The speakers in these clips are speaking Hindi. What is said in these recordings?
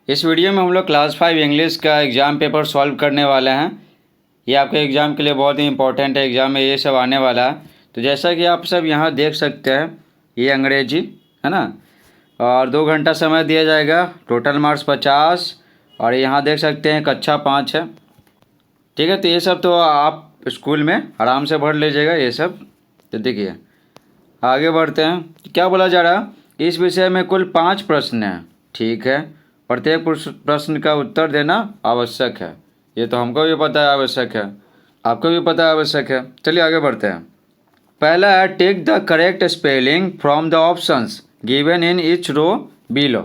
इस वीडियो में हम लोग क्लास 5 इंग्लिश का एग्ज़ाम पेपर सॉल्व करने वाले हैं। ये आपके एग्ज़ाम के लिए बहुत ही इंपॉर्टेंट है, एग्ज़ाम में ये सब आने वाला है। तो जैसा कि आप सब यहाँ देख सकते हैं, ये अंग्रेजी है ना, और 2 घंटा समय दिया जाएगा। Total marks 50। और यहाँ देख सकते हैं कक्षा 5 है। ठीक है, तो ये सब तो आप स्कूल में आराम से भर लीजिएगा ये सब। तो देखिए आगे बढ़ते हैं। क्या बोला जा रहा है, इस विषय में कुल 5 प्रश्न हैं। ठीक है, प्रत्येक प्रश्न का उत्तर देना आवश्यक है। ये तो हमको भी पता है आवश्यक है, आपको भी पता है आवश्यक है। चलिए आगे बढ़ते हैं। पहला है take the correct spelling from the options given in each row below.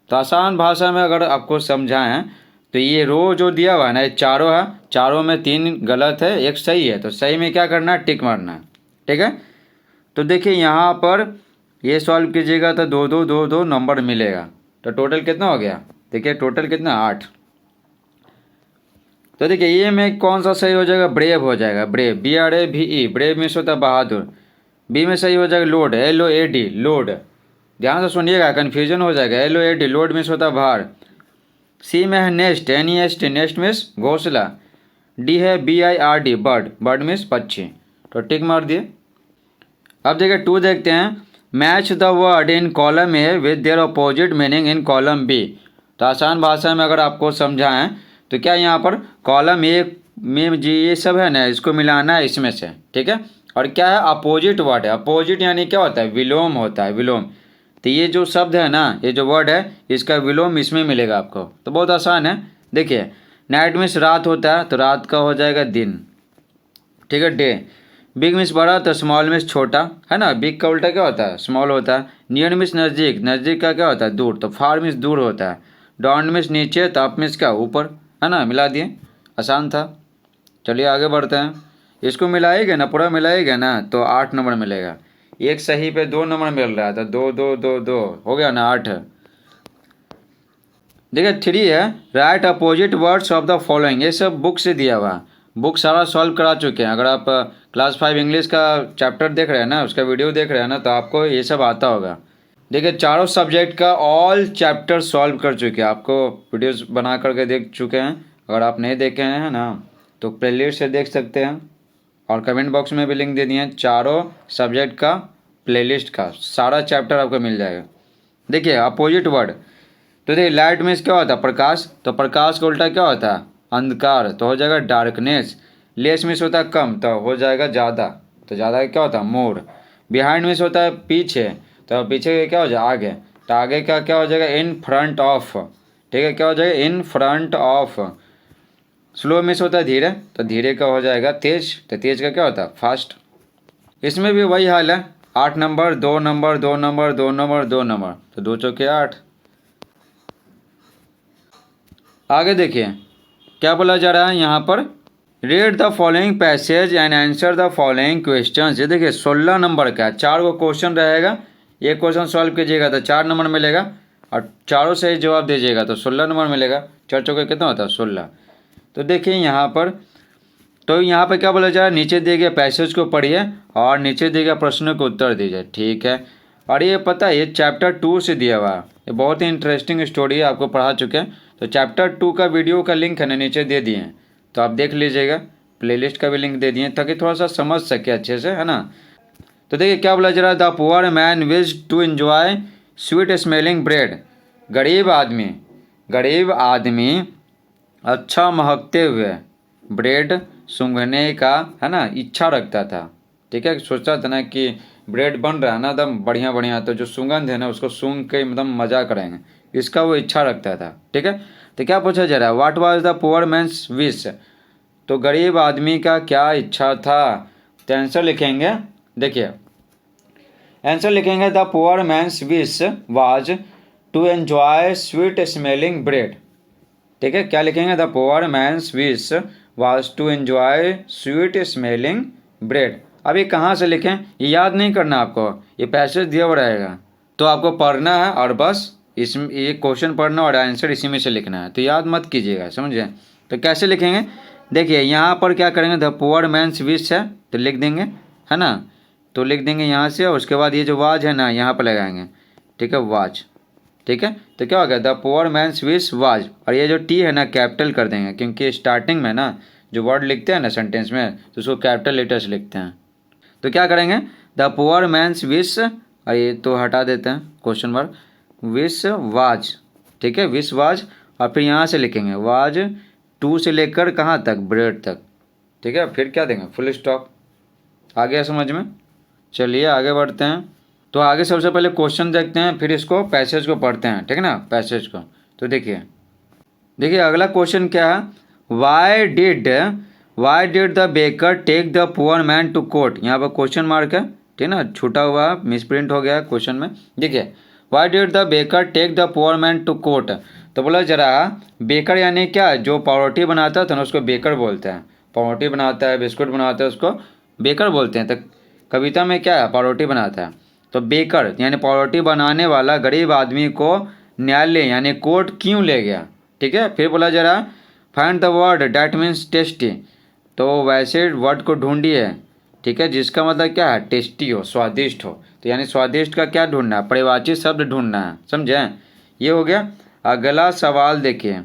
तो आसान भाषा में अगर आपको समझाएं तो ये रो जो दिया हुआ है ना, ये चारों है, चारों में 3 गलत है, 1 सही है। तो सही में क्या करना है, टिक मारना है। ठीक है, तो देखिए यहाँ पर ये सॉल्व कीजिएगा तो 2 2 2 2 नंबर मिलेगा। तो टोटल कितना हो गया, देखिए टोटल कितना, 8। तो देखिए ये में कौन सा सही हो जाएगा, ब्रेव हो जाएगा। ब्रेव, BRAVE, ब्रेव मीन्स होता है बहादुर। बी में सही हो जाएगा लोड, LOAD, लोड। ध्यान से सुनिएगा, कन्फ्यूजन हो जाएगा। LOAD, लोड मीन्स होता है भार। सी में है नेस्ट, NEST, नेस्ट मीन्स घोंसला। डी है BIRD, बर्ड, बर्ड मीन्स पक्षी। तो टिक मार दिए। अब देखिए 2 देखते हैं। Match the word in column A with their opposite meaning in column B. तो आसान भाषा में अगर आपको समझाएं तो क्या यहाँ पर कॉलम ए में जी ये सब है ना, इसको मिलाना है इसमें से। ठीक है, और क्या है, अपोजिट वर्ड है। अपोजिट यानी क्या होता है, विलोम होता है, विलोम। तो ये जो शब्द है ना, ये जो वर्ड है, इसका विलोम इसमें मिलेगा आपको। तो बहुत आसान है। देखिए नाइट मीन्स रात होता है, तो रात का हो जाएगा दिन। ठीक है, डे। बिग मीन्स बड़ा, तो स्मॉल मीन्स छोटा, है ना। बिग का उल्टा क्या होता है, स्मॉल होता है। नियर मीन्स नज़दीक, नज़दीक का क्या होता है, दूर। तो फार मीन्स दूर होता है। डाउन मीन्स नीचे, तो अप मीन्स क्या, ऊपर, है ना। मिला दिए, आसान था। चलिए आगे बढ़ते हैं। इसको मिलाएगा ना, पूरा मिलाएगा ना, तो 8 नंबर मिलेगा। एक सही पे 2 नंबर मिल रहा था, 2 2 2 2 हो गया ना, 8 है। देखिए 3 है, right opposite words of the following. ये सब बुक से दिया हुआ, बुक सारा सॉल्व करा चुके हैं। अगर आप क्लास 5 इंग्लिश का चैप्टर देख रहे हैं ना, उसका वीडियो देख रहे हैं ना, तो आपको ये सब आता होगा। देखिए चारों सब्जेक्ट का ऑल चैप्टर सॉल्व कर चुके हैं, आपको वीडियोस बना करके देख चुके हैं। अगर आप नहीं देखे हैं ना, तो प्लेलिस्ट से देख सकते हैं, और कमेंट बॉक्स में भी लिंक दे दिए हैं। चारों सब्जेक्ट का प्लेलिस्ट का सारा चैप्टर आपको मिल जाएगा। देखिए अपोजिट वर्ड, तो देखिए लाइट मीन्स क्या होता है, प्रकाश। तो प्रकाश का उल्टा क्या होता है, अंधकार। तो हो जाएगा डार्कनेस। लेस मीन्स होता है कम, तो हो जाएगा ज़्यादा। तो ज़्यादा क्या होता है, मोर। बिहाइंड मीन्स होता है पीछे, तो पीछे क्या हो जाएगा, आगे। तो आगे का क्या हो जाएगा, इन फ्रंट ऑफ। ठीक है, क्या हो जाएगा, in front of. Slow means होता है धीरे, तो धीरे का हो जाएगा तेज। तो तेज का क्या होता है, फास्ट। इसमें भी वही हाल है, 8 number, 2 number, 2 number, 2 number, 2 number. तो 2 चौके 8। आगे देखिए क्या बोला जा रहा है यहाँ पर, read the following passage and answer the following question. ये देखिए 16 नंबर का 4 गो क्वेश्चन रहेगा। एक क्वेश्चन सॉल्व कीजिएगा तो 4 नंबर मिलेगा, और चारों सही जवाब दीजिएगा तो 16 नंबर मिलेगा। 4 चौके कितना होता है, 16। तो देखिए यहाँ पर, तो यहाँ पर क्या बोला जा रहा है, नीचे दिए गए पैसेज को पढ़िए और नीचे दिए गए प्रश्नों को उत्तर दीजिए। ठीक है, और ये पता है ये चैप्टर 2 से दिया हुआ है। ये बहुत ही इंटरेस्टिंग स्टोरी है, आपको पढ़ा चुके हैं। तो चैप्टर 2 का वीडियो का लिंक है ना, नीचे दे दिए हैं, तो आप देख लीजिएगा। प्लेलिस्ट का भी लिंक दे दिए ताकि थोड़ा सा समझ सके अच्छे से, है ना। तो देखिए क्या बोला जा रहा है, the poor man wish to enjoy sweet smelling bread. गरीब आदमी अच्छा महकते हुए ब्रेड सूंघने का, है ना, इच्छा रखता था। ठीक है, सोचता था ना कि ब्रेड बन रहा है ना एकदम बढ़िया बढ़िया, तो जो सुगंध है ना उसको सूंघ के एकदम मज़ा करेंगे, इसका वो इच्छा रखता था। ठीक है, तो क्या पूछा जा रहा है, what was the poor man's wish. तो गरीब आदमी का क्या इच्छा था। तो आंसर लिखेंगे, देखिए आंसर लिखेंगे, the poor man's wish was to enjoy sweet smelling bread. ठीक है, क्या लिखेंगे, the poor man's wish was to enjoy sweet smelling bread. अब ये कहाँ से लिखें, ये याद नहीं करना आपको, ये पैसेज दिया हुआ रहेगा, तो आपको पढ़ना है और बस इसमें ये क्वेश्चन पढ़ना और आंसर इसी में से लिखना है। तो याद मत कीजिएगा, समझे। तो कैसे लिखेंगे, देखिए यहाँ पर क्या करेंगे, द पुअर मैन्स विश है तो लिख देंगे, है ना। तो लिख देंगे यहाँ से, और उसके बाद ये जो वाज है ना यहाँ पर लगाएंगे। ठीक है, वाज। ठीक है। तो क्या हो गया, the poor man's wish was, और ये जो टी है ना कैपिटल कर देंगे, क्योंकि स्टार्टिंग में ना जो वर्ड लिखते हैं ना सेंटेंस में तो उसको कैपिटल लेटर्स लिखते हैं। तो क्या करेंगे, द पुअर मैन्स विश, और ये तो हटा देते हैं क्वेश्चन मार्क, विश वाज, ठीक है, विश वाज, और फिर यहाँ से लिखेंगे वाज टू से लेकर कहाँ तक, ब्रेड तक, ठीक है। फिर क्या देंगे, फुल स्टॉप। आ गया समझ में। चलिए आगे बढ़ते हैं। तो आगे सबसे पहले क्वेश्चन देखते हैं, फिर इसको पैसेज को पढ़ते हैं, ठीक है ना, पैसेज को। तो देखिए देखिए अगला क्वेश्चन क्या है, why did the baker take the poor man to court. यहाँ पर क्वेश्चन मार्क है, ठीक है ना, छूटा हुआ मिसप्रिंट हो गया है क्वेश्चन में। देखिए why did the baker take the poor man to court, तो बोला जरा बेकर यानी क्या, जो पावरोटी बनाता था ना उसको बेकर बोलते हैं, पावरोटी बनाता है, बिस्कुट बनाता है, उसको बेकर बोलते हैं। तो कविता में क्या है, पावरोटी बनाता है, तो बेकर यानी पावरोटी बनाने वाला गरीब आदमी को न्यायालय यानी कोर्ट क्यों ले गया, ठीक है। फिर बोला जरा find the word that means tasty, तो वैसे वर्ड को ढूंढिए, ठीक है, जिसका मतलब क्या है, टेस्टी हो, स्वादिष्ट हो। तो यानी स्वादिष्ट का क्या ढूंढना है, परिवाची शब्द ढूंढना है, समझे। ये हो गया। अगला सवाल देखिए,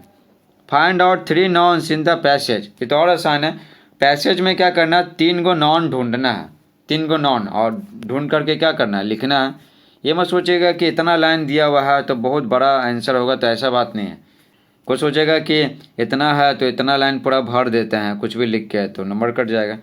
find out 3 nouns in the passage. ये तो और आसान है, पैसेज में क्या करना है, 3 गो नॉन ढूंढना है, 3 गो नॉन, और ढूंढ करके क्या करना है, लिखना है। ये मत सोचिएगा कि इतना लाइन दिया हुआ है तो बहुत बड़ा आंसर होगा, तो ऐसा बात नहीं है। कोई सोचेगा कि इतना है तो इतना लाइन पूरा भर देते हैं कुछ भी लिख के, तो नंबर कट जाएगा।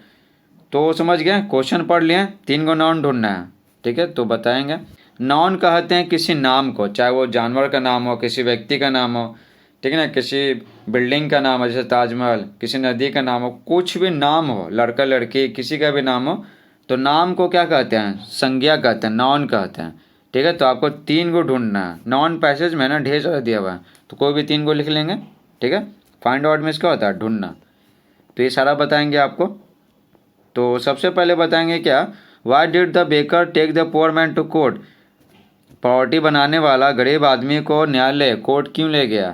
तो समझ गए, क्वेश्चन पढ़ लिए, 3 गो नॉन ढूंढना है, ठीक है। तो बताएंगे, नॉन कहते हैं किसी नाम को, चाहे वो जानवर का नाम हो, किसी व्यक्ति का नाम हो, ठीक है ना, किसी बिल्डिंग का नाम हो जैसे ताजमहल, किसी नदी का नाम हो, कुछ भी नाम हो, लड़का लड़की किसी का भी नाम हो, तो नाम को क्या कहते हैं, संज्ञा कहते हैं, नॉन कहते हैं, ठीक है। तो आपको 3 गो ढूंढना है, नॉन पैसेज में ना ढेर सारा दिया हुआ है, तो कोई भी 3 गो लिख लेंगे, ठीक है। फाइंड आउट में इसका होता है ढूंढना, तो ये सारा बताएंगे आपको। तो सबसे पहले बताएंगे क्या, why did the baker take the poor man to court, पावरोटी बनाने वाला गरीब आदमी को न्यायालय कोर्ट क्यों ले गया।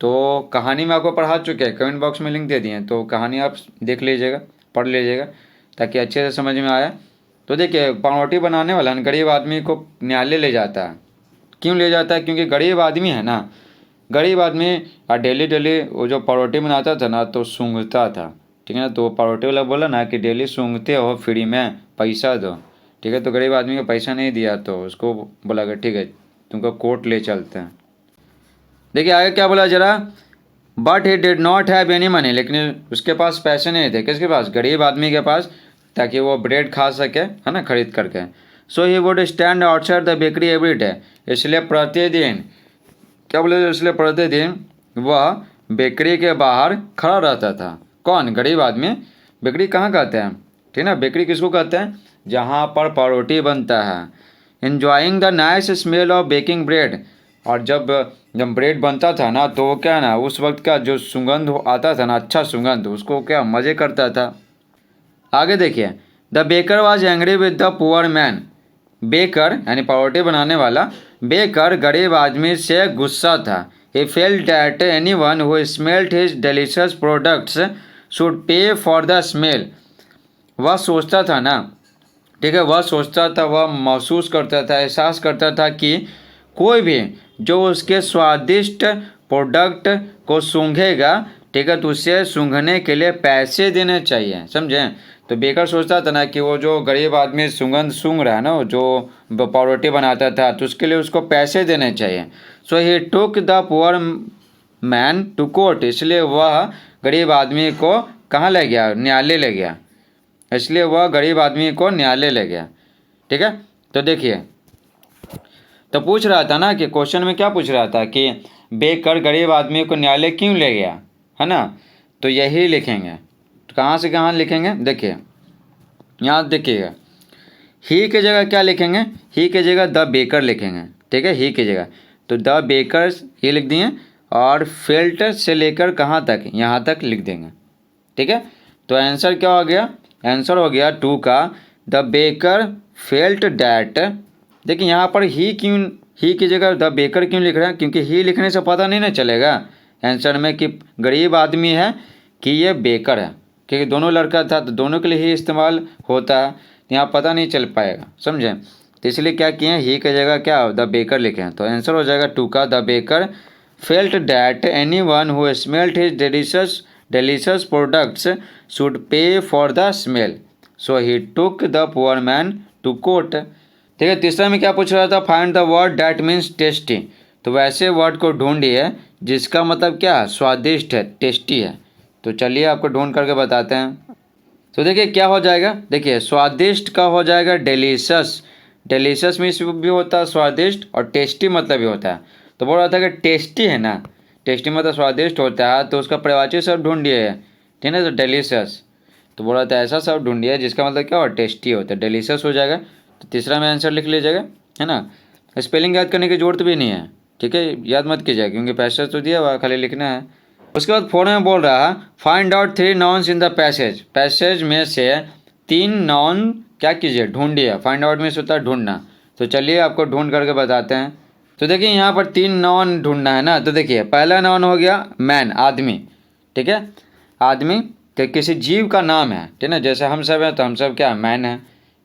तो कहानी में आपको पढ़ा चुके हैं, कमेंट बॉक्स में लिंक दे दिए हैं, तो कहानी आप देख लीजिएगा, पढ़ लीजिएगा, ताकि अच्छे से समझ में आए। तो देखिए पावरोटी बनाने वाला गरीब आदमी को न्यायालय ले जाता है, क्यों ले जाता है, क्योंकि गरीब आदमी है ना, गरीब आदमी डेली डेली वो जो पावरोटी बनाता था ना तो सूंघता था, ठीक है ना। तो पावरोटी वाला बोला ना कि डेली सूंघते हो फ्री में, पैसा दो, ठीक है। तो गरीब आदमी को पैसा नहीं दिया तो उसको बोला कि ठीक है तुमको कोर्ट ले चलते हैं। देखिए आगे क्या बोला जरा, but he did not have any money, लेकिन उसके पास पैसे नहीं थे, किसके पास, गरीब आदमी के पास, ताकि वो ब्रेड खा सके, है ना, खरीद करके। So he would stand outside the bakery every day, इसलिए प्रतिदिन, क्या बोले, इसलिए प्रतिदिन वह बेकरी के बाहर खड़ा रहता था। कौन, गरीब आदमी। बेकरी कहाँ कहते हैं, ठीक है ना, बेकरी किसको कहते हैं, जहाँ पर पावरोटी बनता है। Enjoying the nice smell of baking bread, और जब ब्रेड बनता था ना तो क्या है ना, उस वक्त का जो सुगंध आता था ना, अच्छा सुगंध, उसको क्या मज़े करता था। आगे देखिए, the baker was angry with the poor man, baker यानी पावरोटी बनाने वाला, बेकर गरीब आदमी से गुस्सा था। He felt that anyone who smelt his delicious products should pay for the smell, वह सोचता था ना, ठीक है, वह सोचता था, वह महसूस करता था, एहसास करता था कि कोई भी जो उसके स्वादिष्ट प्रोडक्ट को सूंघेगा, ठीक है, तो उसे सूंघने के लिए पैसे देने चाहिए, समझें। तो बेकर सोचता था ना कि वो जो गरीब आदमी सुगंध सूंघ रहा है ना, जो पावरोटी बनाता था, तो उसके लिए उसको पैसे देने चाहिए। So he took the poor man to court, इसलिए वह गरीब आदमी को कहाँ ले गया, न्यायालय ले गया, इसलिए वह गरीब आदमी को न्यायालय ले गया, ठीक है। तो देखिए, तो पूछ रहा था ना कि क्वेश्चन में क्या पूछ रहा था कि बेकर गरीब आदमी को न्यायालय क्यों ले गया, है ना। तो यही लिखेंगे, तो कहाँ से कहाँ लिखेंगे, देखिए यहाँ देखिएगा, ही की जगह क्या लिखेंगे, ही की जगह द बेकर लिखेंगे, ठीक है, ही की जगह। तो द बेकर्स ये लिख दिए, और फेल्ट से लेकर कहाँ तक, यहाँ तक लिख देंगे, ठीक है। तो आंसर क्या हो गया, आंसर हो गया 2 का, द बेकर फेल्ट डैट। देखिए यहाँ पर ही क्यों, ही की जगह द बेकर क्यों लिख रहे हैं, क्योंकि ही लिखने से पता नहीं ना चलेगा आंसर में कि गरीब आदमी है कि ये बेकर है, क्योंकि दोनों लड़का था तो दोनों के लिए ही इस्तेमाल होता है, यहाँ पता नहीं चल पाएगा, समझें। तो इसलिए क्या किए हैं, ही की जगह क्या द बेकर लिखे हैं। तो आंसर हो जाएगा 2 का, the baker felt that anyone who smelt his delicious products should pay for the smell, so he took the poor man to court. ठीक है, तीसरा में क्या पूछ रहा था, find the word that means tasty. तो वैसे वर्ड को ढूंढिए जिसका मतलब क्या स्वादिष्ट है, टेस्टी है। तो चलिए आपको ढूंढ करके बताते हैं। तो देखिए क्या हो जाएगा, देखिए स्वादिष्ट का हो जाएगा डेलीशियस। डेलीशियस मीन्स भी होता है स्वादिष्ट, और टेस्टी मतलब भी होता है। तो बोल रहा था कि टेस्टी है ना, टेस्टी मतलब स्वादिष्ट होता है, तो उसका पर्यायवाची शब्द ढूंढिए, ठीक है। तो डेलीशियस, तो बोल रहा था ऐसा शब्द ढूंढिए जिसका मतलब क्या हो, टेस्टी होता है, डेलीशियस हो जाएगा। तो तीसरा में आंसर लिख लीजिएगा, है ना। स्पेलिंग याद करने की जरूरत भी नहीं है, ठीक है, याद मत कीजिएगा क्योंकि पैसेज तो दिया हुआ है, खाली लिखना है। उसके बाद फोर में बोल रहा है find out 3 nouns in the passage. Passage में से 3 नाउन क्या कीजिए, ढूंढिए। फाइंड आउट में से होता है ढूंढना। तो चलिए आपको ढूंढ करके बताते हैं। तो देखिए यहाँ पर 3 नाउन ढूंढना है ना। तो देखिए पहला नाउन हो गया मैन, आदमी, ठीक है। आदमी कि किसी जीव का नाम है, ठीक है ना, जैसे हम सब हैं तो हम सब क्या मैन है,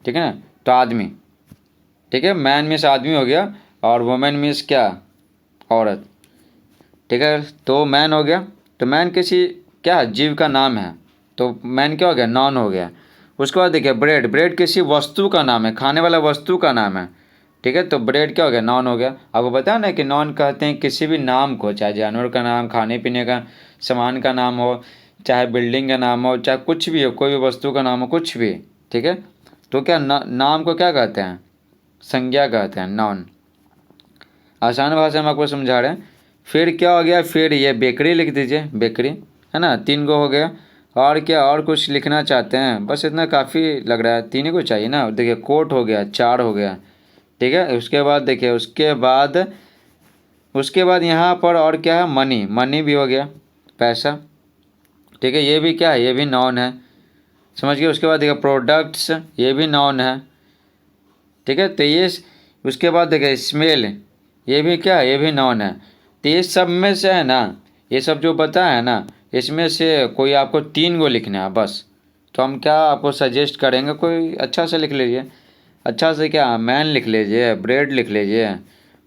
ठीक है ना। तो आदमी, ठीक है, मैन मीन्स आदमी हो गया, और वुमेन मीन्स क्या, औरत, ठीक है। तो मैन हो गया, तो मैन किसी क्या जीव का नाम है, तो मैन क्या हो गया, नॉन हो गया। उसके बाद देखिए ब्रेड, ब्रेड किसी वस्तु का नाम है, खाने वाला वस्तु का नाम है, ठीक है। तो ब्रेड क्या हो गया, नॉन हो गया। आपको पता है ना कि नॉन कहते हैं किसी भी नाम को, चाहे जानवर का नाम, खाने पीने का सामान का नाम हो, चाहे बिल्डिंग का नाम हो, चाहे कुछ भी हो, कोई भी वस्तु का नाम हो, कुछ भी, ठीक है। तो क्या नाम को क्या कहते हैं, संज्ञा कहते हैं, नॉन। आसान भाषा में आपको समझा रहे हैं। फिर क्या हो गया, फिर ये बेकरी लिख दीजिए, बेकरी, है ना, 3 गो हो गया। और क्या और कुछ लिखना चाहते हैं, बस इतना काफ़ी लग रहा है, 3 ही को चाहिए ना। देखिए कोट हो गया, 4 हो गया, ठीक है। उसके बाद देखिए उसके बाद यहाँ पर और क्या है, मनी, मनी भी हो गया, पैसा, ठीक है। ये भी क्या है, ये भी नाउन है, समझ गए। उसके बाद देखिए प्रोडक्ट्स, ये भी नाउन है, ठीक है। तो ये उसके बाद देखिए स्मेल, ये भी क्या है, ये भी नाउन है। तो ये सब में से है ना, ये सब जो बताया है ना, इसमें से कोई आपको 3 गो लिखना है बस। तो हम क्या आपको सजेस्ट करेंगे, कोई अच्छा से लिख लीजिए, अच्छा से क्या, मैन लिख लीजिए, ब्रेड लिख लीजिए,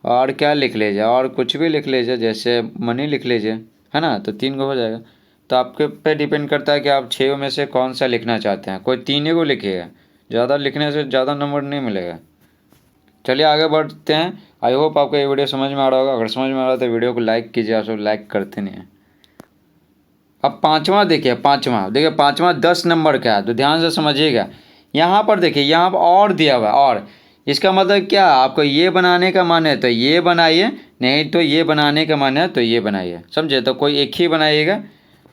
और क्या लिख लीजिए, और कुछ भी लिख लीजिए, जैसे मनी लिख लीजिए, है ना। तो 3 गो हो जाएगा। तो आपके पे डिपेंड करता है कि आप 6 में से कौन सा लिखना चाहते हैं। कोई 3 ही को लिखिएगा, ज़्यादा लिखने से ज़्यादा नंबर नहीं मिलेगा। चलिए आगे बढ़ते हैं। आई होप आपको ये वीडियो समझ में आ रहा होगा। अगर समझ में आ रहा है तो वीडियो को लाइक कीजिए, आप सब लाइक करते नहीं हैं। अब पाँचवा देखिए, पाँचवा 10 नंबर का है, तो ध्यान से समझिएगा। यहाँ पर देखिए, यहाँ पर और दिया हुआ है, और इसका मतलब क्या, आपको ये बनाने का मन है तो ये बनाइए, नहीं तो ये बनाने का मन है तो ये बनाइए, समझे। तो कोई एक ही बनाइएगा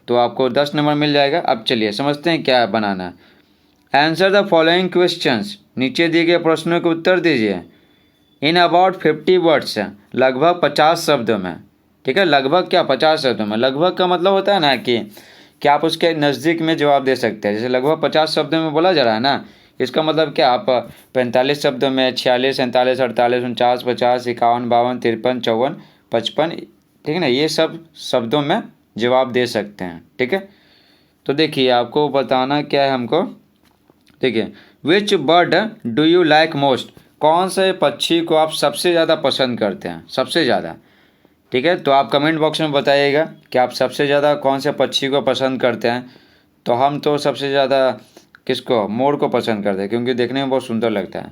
तो आपको 10 नंबर मिल जाएगा। अब चलिए समझते हैं क्या बनाना है। आंसर द फॉलोइंग क्वेश्चंस, नीचे दिए गए प्रश्नों के उत्तर दीजिए इन अबाउट 50 वर्ड्स, लगभग 50 शब्दों में, ठीक है। लगभग क्या, 50 शब्दों में। लगभग का मतलब होता है ना कि आप उसके नज़दीक में जवाब दे सकते हैं। जैसे लगभग 50 शब्दों में बोला जा रहा है ना, इसका मतलब क्या, आप 45 शब्दों में 46, 47, 48, 49, 50, 51, 52, 53, 54, 55, ठीक है ना, ये सब शब्दों में जवाब दे सकते हैं, ठीक है। तो देखिए आपको बताना क्या है हमको, देखिए which bird do you like most, कौन से पक्षी को आप सबसे ज़्यादा पसंद करते हैं, सबसे ज़्यादा, ठीक है। तो आप कमेंट बॉक्स में बताइएगा कि आप सबसे ज़्यादा कौन से पक्षी को पसंद करते हैं। तो हम तो सबसे ज़्यादा किसको, मोर को पसंद करते हैं, क्योंकि देखने में बहुत सुंदर लगता है,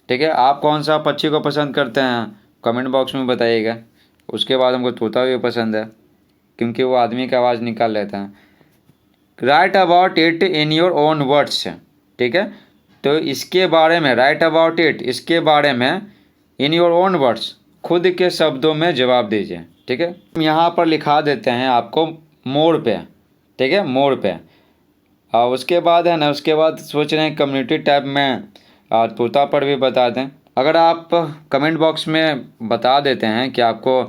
ठीक है। आप कौन सा पक्षी को पसंद करते हैं, कमेंट बॉक्स में बताइएगा। उसके बाद हमको तोता भी पसंद है, क्योंकि वो आदमी की आवाज़ निकाल लेता है। Right about it in your own words, ठीक है। तो इसके बारे में, राइट अबाउट इट, इसके बारे में, इन योर ओन वर्ड्स, खुद के शब्दों में जवाब दीजिए, ठीक है। यहाँ पर लिखा देते हैं आपको मोर पे, ठीक है, मोर पे। और उसके बाद है ना, उसके बाद सोच रहे हैं कम्युनिटी टैब में तोता पर भी बता दें। अगर आप कमेंट बॉक्स में बता देते हैं कि आपको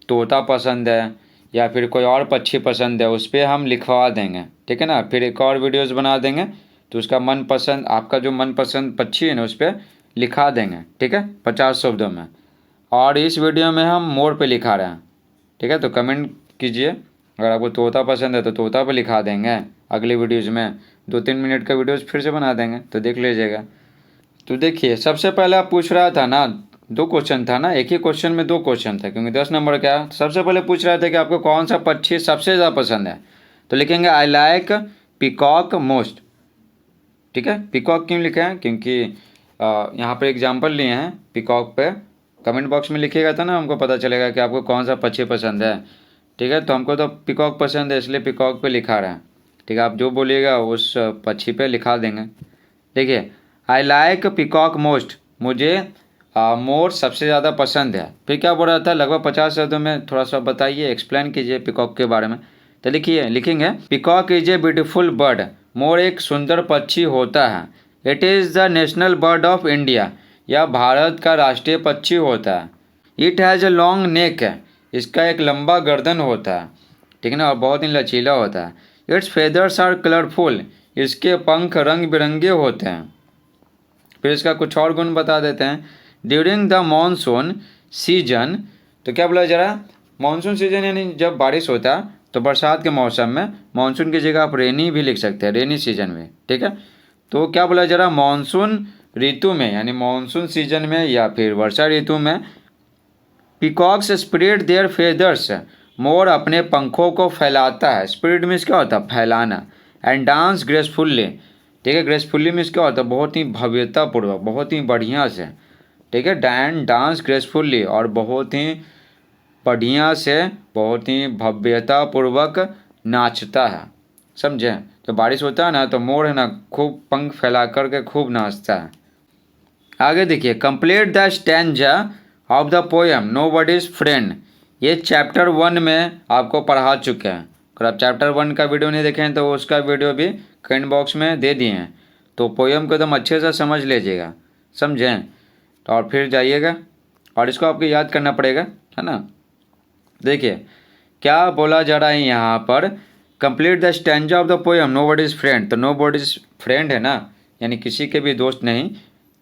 तोता पसंद है या फिर कोई और पक्षी पसंद है, उस पर हम लिखवा देंगे, ठीक है ना। फिर एक और वीडियोस बना देंगे, तो उसका मनपसंद, आपका जो मनपसंद पक्षी है ना, उस पर लिखा देंगे, ठीक है, 50 शब्दों में। और इस वीडियो में हम मोर पे लिखा रहे हैं, ठीक है। तो कमेंट कीजिए, अगर आपको तोता पसंद है तो तोता पे लिखा देंगे। अगली वीडियोज़ में 2-3 मिनट का वीडियोज़ फिर से बना देंगे, तो देख लीजिएगा। तो देखिए सबसे पहले आप पूछ रहा था ना, दो क्वेश्चन था ना, एक ही क्वेश्चन में दो क्वेश्चन था क्योंकि 10 नंबर का है। सबसे पहले पूछ रहा था कि आपको कौन सा पक्षी सबसे ज़्यादा पसंद है, तो लिखेंगे आई लाइक पीकॉक मोस्ट। ठीक है, पीकॉक क्यों लिखे हैं, क्योंकि यहाँ पर एग्जाम्पल लिए हैं पीकॉक पे। कमेंट बॉक्स में लिखिएगा था ना, हमको पता चलेगा कि आपको कौन सा पक्षी पसंद है। ठीक है, तो हमको तो पीकॉक पसंद है इसलिए पीकॉक पे लिखा रहा है। ठीक है, आप जो बोलिएगा उस पक्षी पे लिखा देंगे। देखिए आई लाइक पीकॉक मोस्ट, मुझे मोर सबसे ज़्यादा पसंद है। फिर क्या बोल रहा था, लगभग 50 शब्दों में थोड़ा सा बताइए, एक्सप्लेन कीजिए पीकॉक के बारे में। तो लिखिए, लिखेंगे peacock is a beautiful bird, मोर एक सुंदर पक्षी होता है। It is the national bird of India, यह भारत का राष्ट्रीय पक्षी होता है। It has a long neck, इसका एक लंबा गर्दन होता है। ठीक है ना, और बहुत ही लचीला होता है। इट्स फेदर्स आर कलरफुल, इसके पंख रंग बिरंगे होते हैं। फिर इसका कुछ और गुण बता देते हैं। ड्यूरिंग द मानसून सीजन, तो क्या बोला जरा, मानसून सीजन यानी जब बारिश होता है, तो बरसात के मौसम में मानसून की जगह आप रेनी भी लिख सकते हैं, रेनी सीजन में। ठीक है, तो क्या बोला जरा, मानसून ऋतु में यानी मानसून सीजन में या फिर वर्षा ऋतु में पीकॉक्स स्प्रेड देयर फेदर्स, मोर अपने पंखों को फैलाता है। स्प्रेड मीन्स क्या होता है, फैलाना। एंड डांस ग्रेसफुल्ली, ठीक है, ग्रेसफुल्ली मीन्स क्या होता है, बहुत ही भव्यतापूर्वक, बहुत ही बढ़िया से। ठीक है, डांस ग्रेसफुल्ली, और बहुत ही बढ़िया से, बहुत ही भव्यतापूर्वक नाचता है। समझे, तो बारिश होता है ना तो मोर है ना खूब पंख फैला करके खूब नाचता है। आगे देखिए, complete the stanza of the poem nobody's friend, ये चैप्टर 1 में आपको पढ़ा चुके हैं। अगर आप चैप्टर 1 का वीडियो नहीं देखें तो उसका वीडियो भी कमेंट बॉक्स में दे दिए हैं। तो पोएम को एकदम अच्छे से समझ लीजिएगा, समझें, तो और फिर जाइएगा और इसको आपको याद करना पड़ेगा, है ना। देखिए क्या बोला जा रहा है यहाँ पर, complete the stanza of the poem nobody's friend, तो नोबडीज फ्रेंड है ना, यानी किसी के भी दोस्त नहीं।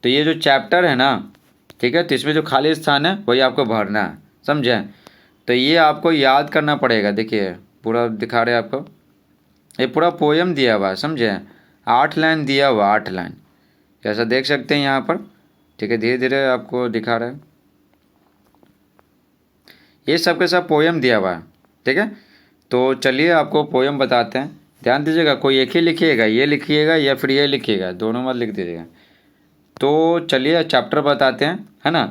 तो ये जो चैप्टर है ना, ठीक है, तो इसमें जो खाली स्थान है वही आपको भरना है, समझे। तो ये आपको याद करना पड़ेगा। देखिए पूरा दिखा रहे हैं आपको, ये पूरा पोएम दिया हुआ है, समझे, 8 लाइन दिया हुआ, 8 लाइन, जैसा देख सकते हैं यहाँ पर। ठीक है, धीरे धीरे आपको दिखा रहा है, ये सब के सब पोएम दिया हुआ है। ठीक है, तो चलिए आपको पोएम बताते हैं, ध्यान दीजिएगा, कोई एक ही लिखिएगा, ये लिखिएगा या फिर ये लिखिएगा, दोनों मत लिख दीजिएगा। तो चलिए चैप्टर बताते हैं, है ना।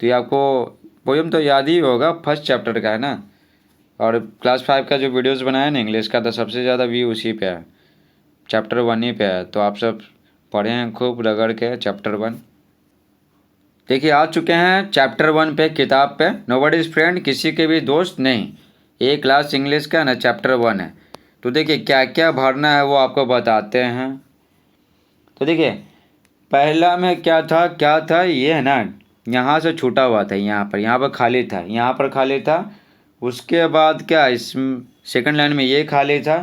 तो ये आपको पोएम तो याद ही होगा, फर्स्ट चैप्टर का है ना, और क्लास 5 का जो वीडियोस बनाया ना इंग्लिश का, तो सबसे ज़्यादा व्यू उसी पे है, चैप्टर 1 ही पे है। तो आप सब पढ़े हैं खूब रगड़ के चैप्टर 1। देखिए आ चुके हैं चैप्टर 1 पे, किताब पे, नोबडीज फ्रेंड, किसी के भी दोस्त नहीं, एक क्लास इंग्लिश का ना चैप्टर 1 है। तो देखिए क्या क्या भरना है वो आपको बताते हैं। तो देखिए पहला में क्या था, ये है ना, यहाँ से छूटा हुआ था, यहाँ पर खाली था, यहाँ पर खाली था। उसके बाद क्या, इस सेकंड लाइन में ये खाली था,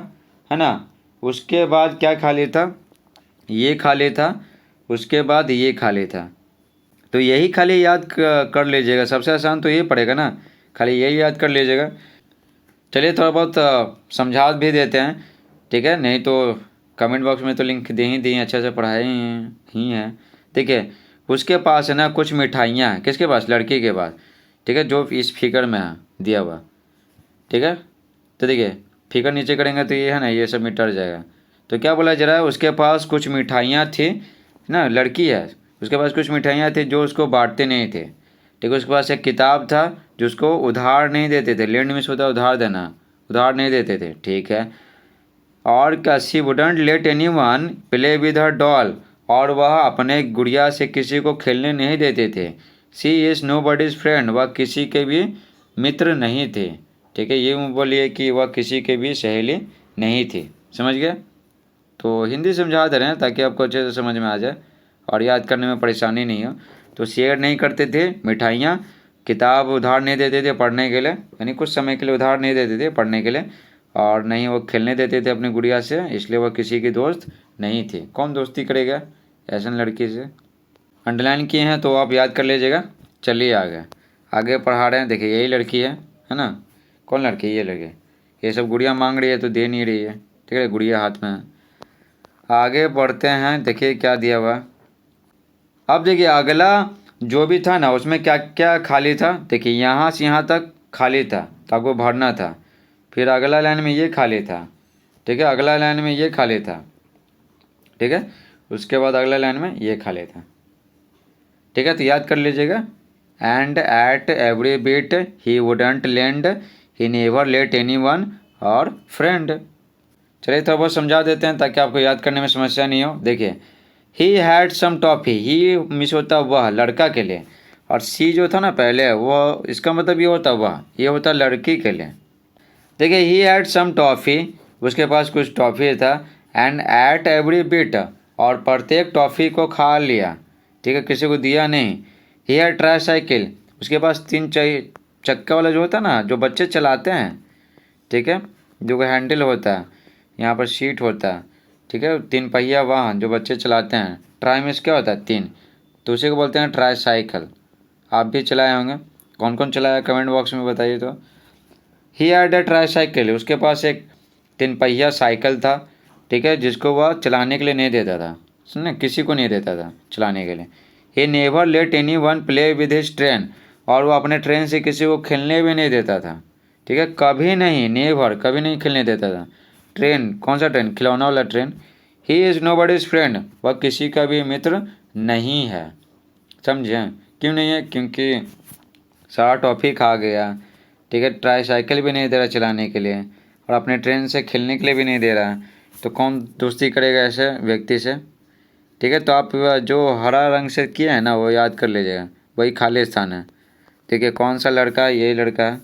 है ना। उसके बाद क्या खाली था, ये खाली था। उसके बाद ये खाली था। तो यही खाली याद कर लीजिएगा, सबसे आसान तो ये पड़ेगा ना, खाली यही याद कर लीजिएगा। चलिए थोड़ा बहुत समझा भी देते हैं, ठीक है, नहीं तो कमेंट बॉक्स में तो लिंक दे ही दिए, अच्छे से पढ़ाए ही हैं। देखिए उसके पास है ना कुछ मिठाइयाँ हैं, किसके पास, लड़की के पास। ठीक है, जो इस फिगर में है दिया हुआ। ठीक है, तो देखिए फिगर नीचे करेंगे तो ये है ना, ये सब मिट जाएगा। तो क्या बोला जा रहा है, उसके पास कुछ मिठाइयाँ थी ना, लड़की है, उसके पास कुछ मिठाइयाँ थी जो उसको बांटते नहीं थे। ठीक है, उसके पास एक किताब था जो उसको उधार नहीं देते थे, लेंड मीन्स होता है उधार देना, उधार नहीं देते थे। ठीक है, और क्या, she wouldn't let any one play with her doll, और वह अपने गुड़िया से किसी को खेलने नहीं देते थे। She is nobody's friend, वह किसी के भी मित्र नहीं थे। ठीक है, ये बोलिए कि वह किसी के भी सहेली नहीं थी, समझ गए। तो हिंदी समझा दे रहे हैं ताकि आपको अच्छे से समझ में आ जाए और याद करने में परेशानी नहीं हो। तो शेयर नहीं करते थे मिठाइयाँ, किताब उधार नहीं देते थे पढ़ने के लिए, यानी कुछ समय के लिए उधार नहीं देते थे पढ़ने के लिए, और नहीं वो खेलने देते थे अपनी गुड़िया से, इसलिए वह किसी की दोस्त नहीं थी। कौन दोस्ती करेगा ऐसा लड़की से। अंडरलाइन किए हैं तो आप याद कर लीजिएगा। चलिए आगे आगे पढ़ा रहे हैं। देखिए यही लड़की है ना, कौन लड़की, ये लड़की, ये सब गुड़िया मांग रही है तो दे नहीं रही है। ठीक है, गुड़िया हाथ में है। आगे बढ़ते हैं, देखिए क्या दिया हुआ। अब देखिए अगला जो भी था ना उसमें क्या क्या खाली था, देखिए यहाँ से यहाँ तक खाली था तो आपको भरना था। फिर अगला लाइन में ये खाली था, ठीक है, अगला लाइन में ये खाली था, ठीक है, उसके बाद अगला लाइन में ये खाली था, ठीक है। तो याद कर लीजिएगा, and at every beat he wouldn't land, he never let anyone or friend. चलिए थोड़ा बहुत समझा देते हैं ताकि आपको याद करने में समस्या नहीं हो। देखिए he had some toffee, he miss होता वह लड़का के लिए, और सी जो था ना पहले वो, इसका मतलब ये होता वह, ये होता लड़की के लिए। देखिए ही हैड सम टॉफ़ी, उसके पास कुछ टॉफ़ी था, एंड एट एवरी बिट, और प्रत्येक टॉफ़ी को खा लिया, ठीक है, किसी को दिया नहीं। ही हैड ट्राई साइकिल, उसके पास 3 चक्का वाला जो होता है ना जो बच्चे चलाते हैं, ठीक है, जो हैंडल होता है, यहाँ पर सीट होता है, ठीक है, 3 पहिया वाहन जो बच्चे चलाते हैं। ट्राई में क्या होता है 3, तो उसी को बोलते हैं ट्राई साइकिल। आप भी चलाए होंगे, कौन कौन चलाया कमेंट बॉक्स में बताइए। तो he had a try cycle, उसके पास एक 3 पहिया साइकिल था, ठीक है, जिसको वह चलाने के लिए नहीं देता था, सुनने किसी को नहीं देता था चलाने के लिए। ही never let any one play with his train, और वो अपने ट्रेन से किसी को खेलने भी नहीं देता था, ठीक है, कभी नहीं, नेवर कभी नहीं खेलने देता था। ट्रेन कौन सा ट्रेन, खिलौना वाला train. He is nobody's friend, वह किसी का भी मित्र नहीं है, समझे, क्यों नहीं है, क्योंकि सारा टॉफ़ी खा गया, ठीक है, ट्राई साइकिल भी नहीं दे रहा चलाने के लिए, और अपने ट्रेन से खेलने के लिए भी नहीं दे रहा, तो कौन दोस्ती करेगा ऐसे व्यक्ति से, ठीक है। तो आप जो हरा रंग से किया है ना वो याद कर लीजिएगा, वही खाली स्थान है। ठीक है, कौन सा लड़का, यही लड़का है,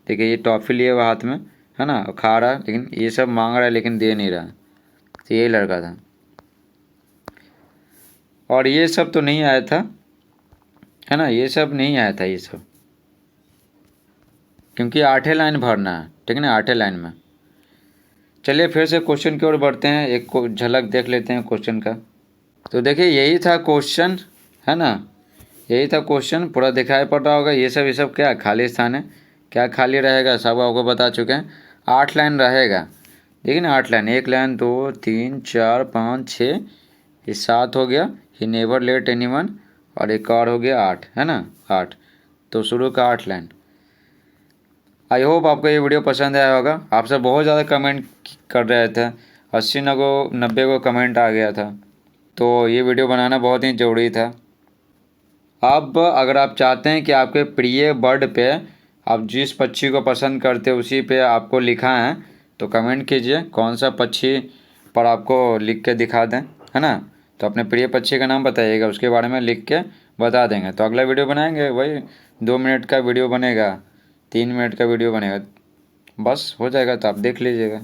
ठीक है, ये टॉफ़ी लिए हुआ हाथ में, है ना, खा रहा है, लेकिन ये सब मांग रहा है लेकिन दे नहीं रहा, तो यही लड़का था। और ये सब तो नहीं आया था, है ना, ये सब नहीं आया था ये सब, क्योंकि 8 लाइन भरना है, ठीक है ना, 8 लाइन में। चलिए फिर से क्वेश्चन की ओर बढ़ते हैं, एक को झलक देख लेते हैं क्वेश्चन का। तो देखिए यही था क्वेश्चन, है ना, यही था क्वेश्चन, पूरा दिखाई पड़ रहा होगा। ये सब क्या खाली स्थान है, क्या खाली रहेगा सब आपको बता चुके हैं। 8 लाइन रहेगा, देखिए ना, 8 लाइन, 1 लाइन 2 3 4 5 6, ये 7 हो गया। ही नेवर लेट एनी वन, और एक और हो गया 8, है ना, 8, तो शुरू का 8 लाइन। आई होप आपको ये वीडियो पसंद आया होगा। आपसे बहुत ज़्यादा कमेंट कर रहे थे, 80 90 को कमेंट आ गया था, तो ये वीडियो बनाना बहुत ही ज़रूरी था। अब अगर आप चाहते हैं कि आपके प्रिय बर्ड पे, आप जिस पक्षी को पसंद करते हैं उसी पे आपको लिखा है, तो कमेंट कीजिए कौन सा पक्षी पर आपको लिख के दिखा दें, है ना। तो अपने प्रिय पक्षी का नाम बताइएगा, उसके बारे में लिख के बता देंगे, तो अगला वीडियो बनाएंगे। वही 2 मिनट का वीडियो बनेगा, 3 मिनट का वीडियो बनेगा, बस हो जाएगा, तो आप देख लीजिएगा।